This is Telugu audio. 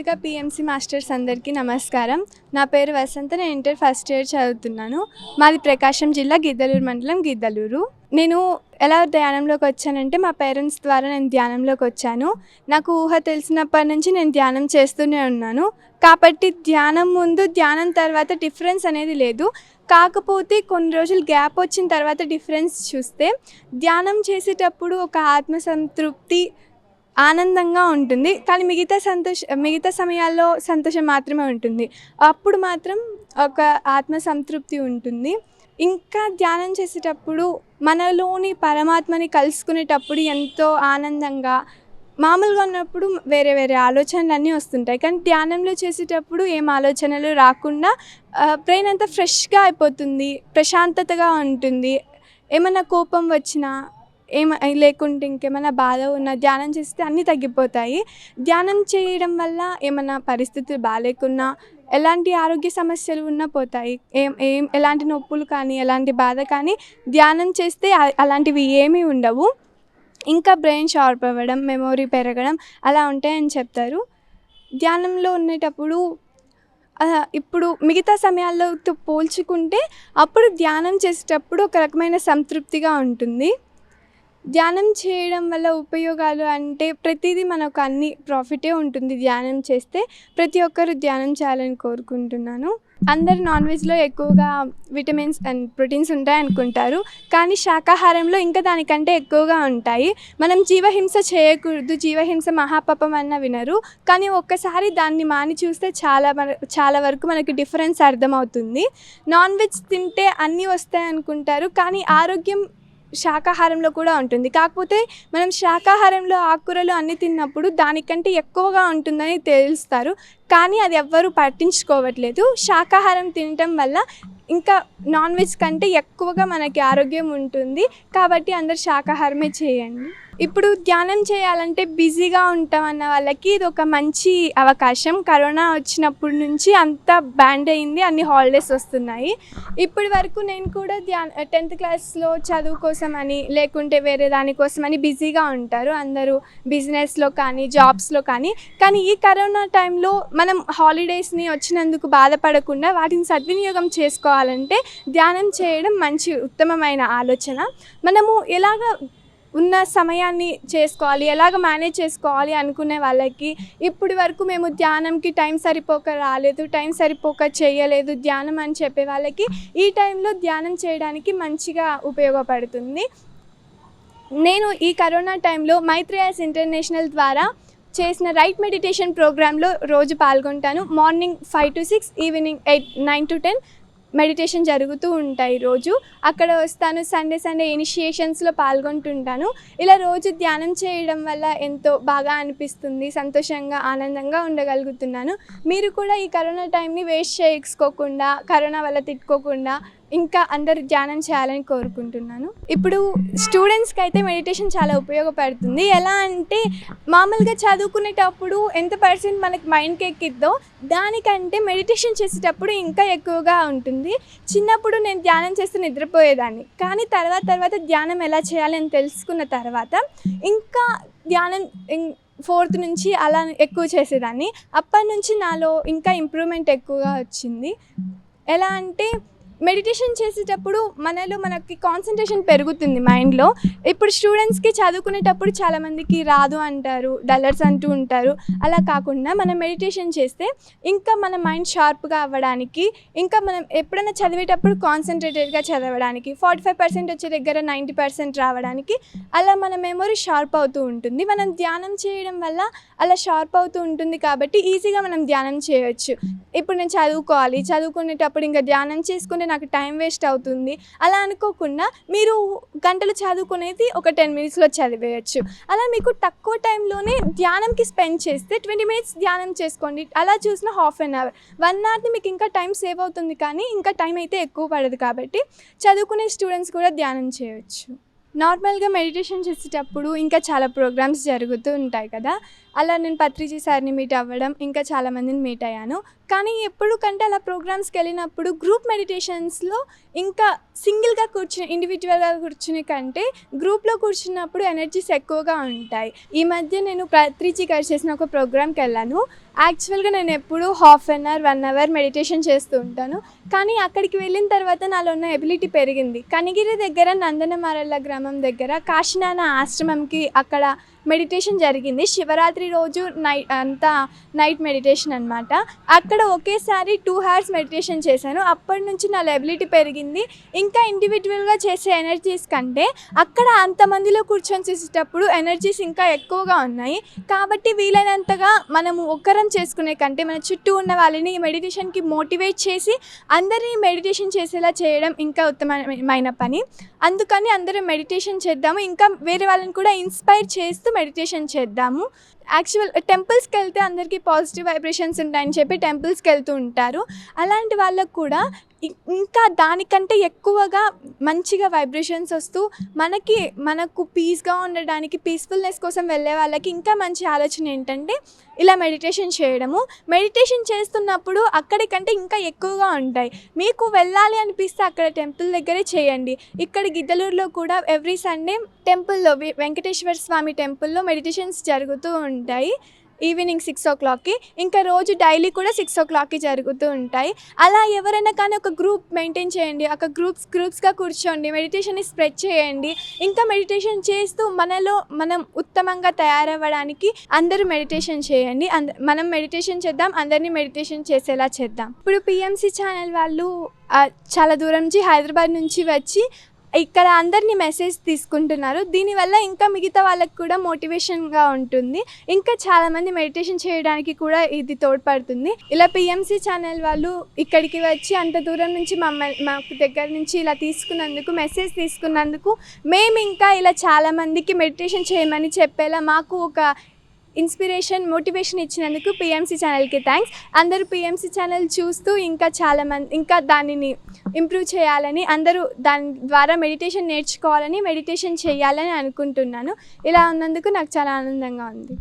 ముందుగా పిఎంసి మాస్టర్స్ అందరికీ నమస్కారం. నా పేరు వసంత. నేను ఇంటర్ ఫస్ట్ ఇయర్ చదువుతున్నాను. మాది ప్రకాశం జిల్లా గిద్దలూరు మండలం గిద్దలూరు. నేను ఎలా ధ్యానంలోకి వచ్చానంటే మా పేరెంట్స్ ద్వారా నేను ధ్యానంలోకి వచ్చాను. నాకు ఊహ తెలిసినప్పటి నుంచి నేను ధ్యానం చేస్తూనే ఉన్నాను. కాబట్టి ధ్యానం ముందు ధ్యానం తర్వాత డిఫరెన్స్ అనేది లేదు. కాకపోతే కొన్ని రోజులు గ్యాప్ వచ్చిన తర్వాత డిఫరెన్స్ చూస్తే ధ్యానం చేసేటప్పుడు ఒక ఆత్మసంతృప్తి ఆనందంగా ఉంటుంది. కానీ మిగతా సమయాల్లో సంతోషం మాత్రమే ఉంటుంది. అప్పుడు మాత్రం ఒక ఆత్మసంతృప్తి ఉంటుంది. ఇంకా ధ్యానం చేసేటప్పుడు మనలోని పరమాత్మని కలుసుకునేటప్పుడు ఎంతో ఆనందంగా, మామూలుగా ఉన్నప్పుడు వేరే వేరే ఆలోచనలు వస్తుంటాయి. కానీ ధ్యానంలో చేసేటప్పుడు ఏం ఆలోచనలు రాకుండా బ్రెయిన్ అంతా ఫ్రెష్గా అయిపోతుంది, ప్రశాంతతగా ఉంటుంది. ఏమన్నా కోపం వచ్చినా లేకుంటే ఇంకేమైనా బాధ ఉన్నా ధ్యానం చేస్తే అన్నీ తగ్గిపోతాయి. ధ్యానం చేయడం వల్ల ఏమన్నా పరిస్థితులు బాగాలేకున్నా, ఎలాంటి ఆరోగ్య సమస్యలు ఉన్నా పోతాయి. ఎలాంటి నొప్పులు కానీ ఎలాంటి బాధ కానీ ధ్యానం చేస్తే అలాంటివి ఏమీ ఉండవు. ఇంకా బ్రెయిన్ షార్ప్ అవ్వడం, మెమొరీ పెరగడం అలా ఉంటాయని చెప్తారు. ధ్యానంలో ఉండేటప్పుడు ఇప్పుడు మిగతా సమయాలతో పోల్చుకుంటే అప్పుడు ధ్యానం చేసేటప్పుడు ఒక రకమైన సంతృప్తిగా ఉంటుంది. ధ్యానం చేయడం వల్ల ఉపయోగాలు అంటే ప్రతిదీ మనకు అన్ని ప్రాఫిటే ఉంటుంది. ధ్యానం చేస్తే ప్రతి ఒక్కరు ధ్యానం చేయాలని కోరుకుంటున్నాను. అందరు నాన్ వెజ్లో ఎక్కువగా విటమిన్స్ అండ్ ప్రోటీన్స్ ఉంటాయి అనుకుంటారు, కానీ శాకాహారంలో ఇంకా దానికంటే ఎక్కువగా ఉంటాయి. మనం జీవహింస చేయకూడదు, జీవహింస మహాపాపం అన్న వినరు, కానీ ఒక్కసారి దాన్ని మాని చూస్తే చాలా వరకు మనకి డిఫరెన్స్ అర్థమవుతుంది. నాన్ వెజ్ తింటే అన్నీ వస్తాయి అనుకుంటారు, కానీ ఆరోగ్యం శాకాహారంలో కూడా ఉంటుంది. కాకపోతే మనం శాకాహారంలో ఆకుకూరలు అన్నీ తిన్నప్పుడు దానికంటే ఎక్కువగా ఉంటుందని తెలుస్తారు, కానీ అది ఎవ్వరూ పట్టించుకోవట్లేదు. శాకాహారం తినటం వల్ల ఇంకా నాన్ వెజ్ కంటే ఎక్కువగా మనకి ఆరోగ్యం ఉంటుంది. కాబట్టి అందరు శాకాహారమే చేయండి. ఇప్పుడు ధ్యానం చేయాలంటే బిజీగా ఉంటామన్న వాళ్ళకి ఇది ఒక మంచి అవకాశం. కరోనా వచ్చినప్పటి నుంచి అంతా బ్యాండ్ అయింది, అన్ని హాలిడేస్ వస్తున్నాయి. ఇప్పటి వరకు నేను కూడా 10th క్లాస్లో చదువు కోసమని లేకుంటే వేరే దానికోసమని బిజీగా ఉంటారు అందరూ, బిజినెస్లో కానీ జాబ్స్లో కానీ. కానీ ఈ కరోనా టైంలో మనం హాలిడేస్ని వచ్చినందుకు బాధపడకుండా వాటిని సద్వినియోగం చేసుకోవాలంటే ధ్యానం చేయడం మంచి ఉత్తమమైన ఆలోచన. మనము ఎలాగ ఉన్న సమయాన్ని చేసుకోవాలి, ఎలాగ మేనేజ్ చేసుకోవాలి అనుకునే వాళ్ళకి, ఇప్పటి వరకు మేము ధ్యానంకి టైం సరిపోక చేయలేదు ధ్యానం అని చెప్పే వాళ్ళకి ఈ టైంలో ధ్యానం చేయడానికి మంచిగా ఉపయోగపడుతుంది. నేను ఈ కరోనా టైంలో మైత్రేయస్ ఇంటర్నేషనల్ ద్వారా చేసిన రైట్ మెడిటేషన్ ప్రోగ్రాంలో రోజు పాల్గొంటాను. Morning 5 to 6, evening 9 to 10 meditation జరుగుతూ ఉంటాయి. రోజు అక్కడ వస్తాను. సండే ఇనిషియేషన్స్లో పాల్గొంటుంటాను. ఇలా రోజు ధ్యానం చేయడం వల్ల ఎంతో బాగా అనిపిస్తుంది, సంతోషంగా ఆనందంగా ఉండగలుగుతున్నాను. మీరు కూడా ఈ కరోనా టైంని వేస్ట్ చేసుకోకుండా, కరోనా వల్ల తిట్టుకోకుండా ఇంకా అందరూ ధ్యానం చేయాలని కోరుకుంటున్నాను. ఇప్పుడు స్టూడెంట్స్కి అయితే మెడిటేషన్ చాలా ఉపయోగపడుతుంది. ఎలా అంటే మామూలుగా చదువుకునేటప్పుడు ఎంత % మనకి మైండ్కి ఎక్కిద్దో దానికంటే మెడిటేషన్ చేసేటప్పుడు ఇంకా ఎక్కువగా ఉంటుంది. చిన్నప్పుడు నేను ధ్యానం చేస్తే నిద్రపోయేదాన్ని, కానీ తర్వాత ధ్యానం ఎలా చేయాలని తెలుసుకున్న తర్వాత ఇంకా ధ్యానం 4th నుంచి అలా ఎక్కువ చేసేదాన్ని. అప్పటి నుంచి నాలో ఇంకా ఇంప్రూవ్మెంట్ ఎక్కువగా వచ్చింది. ఎలా అంటే మెడిటేషన్ చేసేటప్పుడు మనకి కాన్సన్ట్రేషన్ పెరుగుతుంది మైండ్లో. ఇప్పుడు స్టూడెంట్స్కి చదువుకునేటప్పుడు చాలామందికి రాదు అంటారు, డల్లర్స్ అంటూ ఉంటారు. అలా కాకుండా మనం మెడిటేషన్ చేస్తే ఇంకా మన మైండ్ షార్ప్గా అవ్వడానికి, ఇంకా మనం ఎప్పుడైనా చదివేటప్పుడు కాన్సన్ట్రేటెడ్గా చదవడానికి, 45% వచ్చే దగ్గర 90% రావడానికి, అలా మన మెమొరీ షార్ప్ అవుతూ ఉంటుంది. మనం ధ్యానం చేయడం వల్ల అలా షార్ప్ అవుతూ ఉంటుంది కాబట్టి ఈజీగా మనం ధ్యానం చేయొచ్చు. ఇప్పుడు నేను చదువుకునేటప్పుడు ఇంకా ధ్యానం చేసుకుంటే నాకు టైం వేస్ట్ అవుతుంది అలా అనుకోకుండా మీరు గంటలు చదువుకునేది ఒక 10 minutesలో చదివేయచ్చు. అలా మీకు తక్కువ టైంలోనే ధ్యానంకి స్పెండ్ చేస్తే 20 minutes ధ్యానం చేసుకోండి. అలా చూసిన ½ an hour, 1 hourని మీకు ఇంకా టైం సేవ్ అవుతుంది, కానీ ఇంకా టైం అయితే ఎక్కువ పడదు. కాబట్టి చదువుకునే స్టూడెంట్స్ కూడా ధ్యానం చేయవచ్చు. నార్మల్గా మెడిటేషన్ చేసేటప్పుడు ఇంకా చాలా ప్రోగ్రామ్స్ జరుగుతూ ఉంటాయి కదా. అలా నేను పత్రిజీ సార్ని మీట్ అవ్వడం, ఇంకా చాలామందిని మీట్ అయ్యాను. కానీ ఎప్పుడు కంటే అలా ప్రోగ్రామ్స్కి వెళ్ళినప్పుడు గ్రూప్ మెడిటేషన్స్లో ఇంకా సింగిల్గా కూర్చుని ఇండివిజువల్గా కూర్చుని కంటే గ్రూప్లో కూర్చున్నప్పుడు ఎనర్జీస్ ఎక్కువగా ఉంటాయి. ఈ మధ్య నేను పత్రిజీ గారు చేసిన ఒక ప్రోగ్రామ్కి వెళ్ళాను. యాక్చువల్గా నేను ఎప్పుడు half an hour 1 hour meditation చేస్తూ ఉంటాను. కానీ అక్కడికి వెళ్ళిన తర్వాత నాలో ఉన్న ఎబిలిటీ పెరిగింది. కనిగిరి దగ్గర నందనమారళ్ళ గ్రామం దగ్గర కాశీనాథ ఆశ్రమంకి అక్కడ మెడిటేషన్ జరిగింది. శివరాత్రి రోజు నైట్ మెడిటేషన్ అనమాట. అక్కడ ఒకేసారి 2 hours మెడిటేషన్ చేశాను. అప్పటి నుంచి నా ఎబిలిటీ పెరిగింది. ఇంకా ఇండివిజువల్గా చేసే ఎనర్జీస్ కంటే అక్కడ అంతమందిలో కూర్చొని చేసేటప్పుడు ఎనర్జీస్ ఇంకా ఎక్కువగా ఉన్నాయి. కాబట్టి వీలైనంతగా మనము ఒక్కరం చేసుకునే కంటే మన చుట్టూ ఉన్న వాళ్ళని మెడిటేషన్కి మోటివేట్ చేసి అందరినీ మెడిటేషన్ చేసేలా చేయడం ఇంకా ఉత్తమమైన పని. అందుకని అందరం మెడిటేషన్ చేద్దాము. ఇంకా వేరే వాళ్ళని కూడా ఇన్స్పైర్ చేస్తూ మెడిటేషన్ చేద్దాము. యాక్చువల్ టెంపుల్స్కి వెళ్తే అందరికీ పాజిటివ్ వైబ్రేషన్స్ ఉంటాయని చెప్పి టెంపుల్స్కి వెళ్తూ ఉంటారు. అలాంటి వాళ్ళకు కూడా ఇంకా దానికంటే ఎక్కువగా మంచిగా వైబ్రేషన్స్ వస్తూ మనకు పీస్గా ఉండడానికి, పీస్ఫుల్నెస్ కోసం వెళ్ళే వాళ్ళకి ఇంకా మంచి ఆలోచన ఏంటంటే ఇలా మెడిటేషన్ చేయడము. మెడిటేషన్ చేస్తున్నప్పుడు అక్కడికంటే ఇంకా ఎక్కువగా ఉంటాయి. మీకు వెళ్ళాలి అనిపిస్తే అక్కడ టెంపుల్ దగ్గరే చేయండి. ఇక్కడ గిద్దలూరులో కూడా ఎవ్రీ సండే టెంపుల్లో వెంకటేశ్వర స్వామి టెంపుల్లో మెడిటేషన్స్ జరుగుతూ ఉంటాయి. ఈవినింగ్ 6 o'clockకి. ఇంకా రోజు డైలీ కూడా 6 o'clockకి జరుగుతూ ఉంటాయి. అలా ఎవరైనా కానీ ఒక గ్రూప్ మెయింటైన్ చేయండి. ఒక గ్రూప్స్గా కూర్చోండి, మెడిటేషన్ని స్ప్రెడ్ చేయండి. ఇంకా మెడిటేషన్ చేస్తూ మనం ఉత్తమంగా తయారవ్వడానికి అందరూ మెడిటేషన్ చేయండి. మనం మెడిటేషన్ చేద్దాం, అందరినీ మెడిటేషన్ చేసేలా చేద్దాం. ఇప్పుడు పిఎంసి ఛానల్ వాళ్ళు చాలా దూరం నుంచి హైదరాబాద్ నుంచి వచ్చి ఇక్కడ అందరినీ మెసేజ్ తీసుకుంటున్నారు. దీనివల్ల ఇంకా మిగతా వాళ్ళకి కూడా మోటివేషన్గా ఉంటుంది. ఇంకా చాలామంది మెడిటేషన్ చేయడానికి కూడా ఇది తోడ్పడుతుంది. ఇలా పిఎంసి ఛానల్ వాళ్ళు ఇక్కడికి వచ్చి అంత దూరం నుంచి మాకు దగ్గర నుంచి ఇలా మెసేజ్ తీసుకున్నందుకు మేము ఇంకా ఇలా చాలామందికి మెడిటేషన్ చేయమని చెప్పేలా మాకు ఒక మోటివేషన్ ఇచ్చినందుకు పిఎంసి ఛానల్కి థ్యాంక్స్. అందరూ పిఎంసి ఛానల్ చూస్తూ ఇంకా దానిని ఇంప్రూవ్ చేయాలని, అందరూ దాని ద్వారా మెడిటేషన్ నేర్చుకోవాలని, మెడిటేషన్ చేయాలని అనుకుంటున్నాను. ఇలా ఉన్నందుకు నాకు చాలా ఆనందంగా ఉంది.